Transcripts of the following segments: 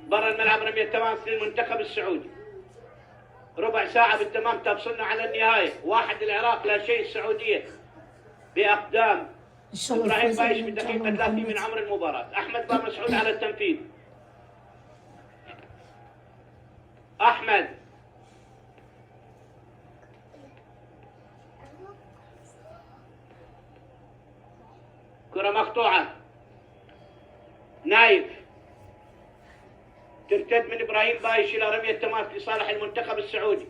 برا الملعب رمية تماس للمنتخب السعودي. ربع ساعة بالتمام تفصلنا على النهاية. 1 العراق لا شيء السعودية بأقدام إبراهيم بايش بالدقيقة 30 من عمر المباراة. أحمد بن مسعود على التنفيذ. أحمد كرة مقطوعة. نايف ترتد من إبراهيم بايش إلى رمية تماس لصالح المنتخب السعودي.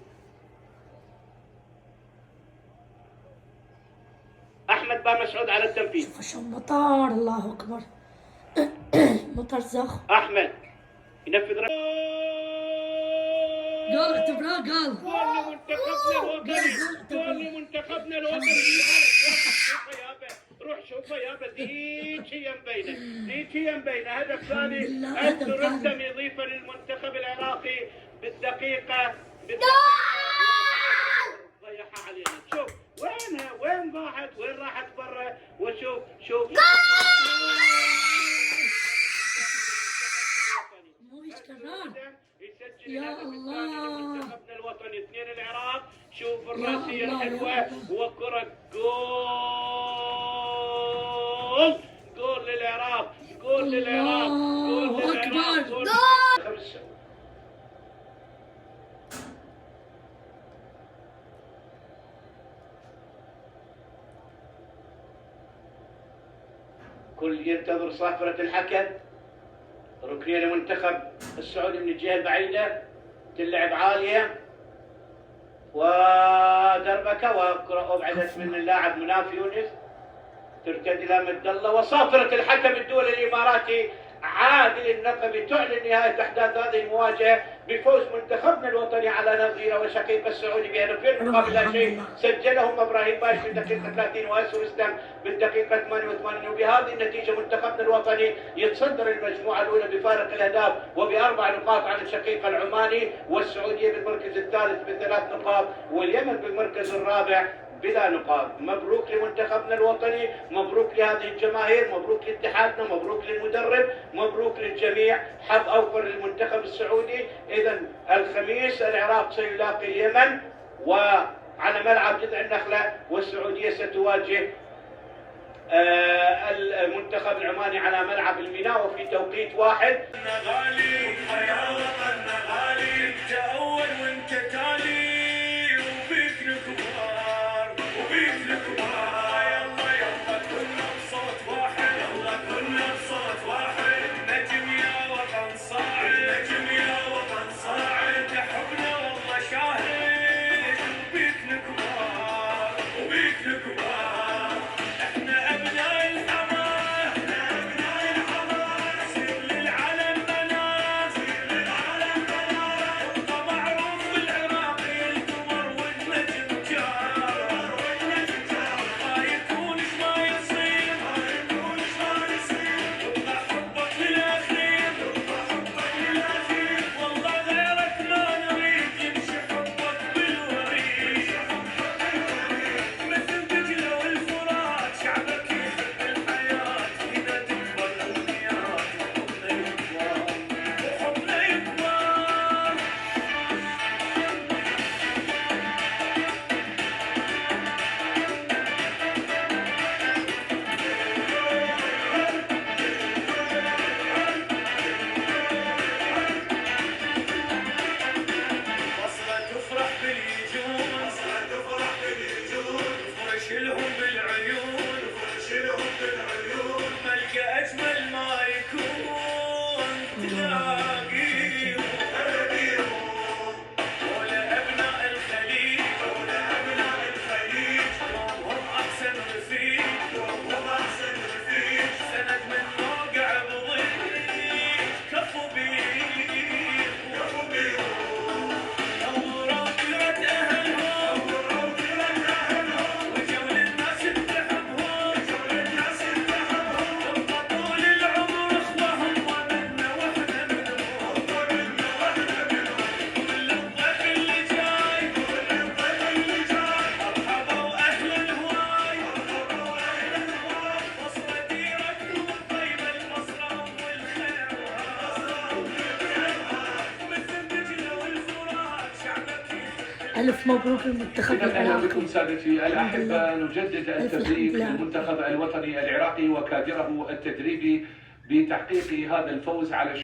أحمد بن مسعود على التنفيذ. شوف شو مطار، الله أكبر. مطر زخ. أحمد ينفذ قال اعتبراه قال. جول لمنتخبنا الوطني. روح شوفه يابا. ذيك هي مبينه. هدف ثاني الترسم يضيفه للمنتخب العراقي بالدقيقة ضيعها علينا. شوف وينها، وين ضاعت، وين راحت برا. وشوف يا الله منتخبنا الوطني 2 العراق. شوف الراسية الحلوة وكرة جول للعراق. جول للعراق. الله أكبر. كل ينتظر صافرة الحكم. ركنية لمنتخب السعودي من الجهة البعيدة. تلعب عالية ودربكة وكرة أبعدت من اللاعب مناف يونس. ترتد إلى مد الله. وصافرة الحكم الدولي الإماراتي عادل النقبي تعلن نهاية أحداث هذه المواجهة بفوز منتخبنا الوطني على نظيره وشقيق السعودي بهدفين مقابل لا شيء سجلهم ابراهيم بايش في الدقيقة 30 وياسر اسلام بالدقيقة 88. وبهذه النتيجة منتخبنا الوطني يتصدر المجموعة الأولى بفارق الأهداف وب4 نقاط عن الشقيق العماني، والسعودية بالمركز الثالث ب3 نقاط، واليمن بالمركز الرابع بلا نقاط. مبروك لمنتخبنا الوطني، مبروك لهذه الجماهير، مبروك لاتحادنا، مبروك للمدرب، مبروك للجميع. حظ اوفر للمنتخب السعودي. اذا الخميس العراق سيلاقي اليمن وعلى ملعب جذع النخله، والسعوديه ستواجه المنتخب العماني على ملعب الميناء وفي توقيت واحد. غالي يا وطننا غالي، انت اول وانت تالي، وبيك الكبار وبيك الكبار. يلا يلا كلنا بصوت واحد، يلا كلنا بصوت واحد. نجم يا وطن صاعد، نجم يا وطن صاعد. حبنا والله شاهد، وبيك الكبار وبيك الكبار. احنا ابناء الحماه، احنا ابناء الحماه. نسير للعلم بنات، نسير للعلم بنات. والله معروف بالعراقي القمر والنجم جار، والنجم جار. ما يكونش ما يصير، ما يكونش ما يصير. والله حبك للاخير، والله حبك للاخير. والله غيرك ما نريد، يمشي حبك بالوريد، مثل دجلة والفرات. شعبك يحب الحياة، إذا تكبر الأمنيات وحبنا يكبر، وحبنا يكبر. وصلة تفرح باليجون، وصلة تفرح باليجون. فرش لهم بالعيون، فرش لهم بالعيون. ملقى أجمل ما يكون تلاقيهم ولا أبناء الخليج، ولا أبناء الخليج. هم أحسن رفيق، هم أحسن رفيق. سند من موقع بضيق، كفو بيك كفو بيك. نوروا كرة أهلهم، نوروا كرة أهلهم. وجو للناس تحبهم، وجو للناس تحبهم. طول العمر إخوة هم منا وإحنا منهم. ألف مبروك للمنتخب إذا أهلا بكم العراقي. سادتي الأحبة، نجدد التبريك الحمد لله. للمنتخب الوطني العراقي وكادره التدريبي بتحقيق هذا الفوز على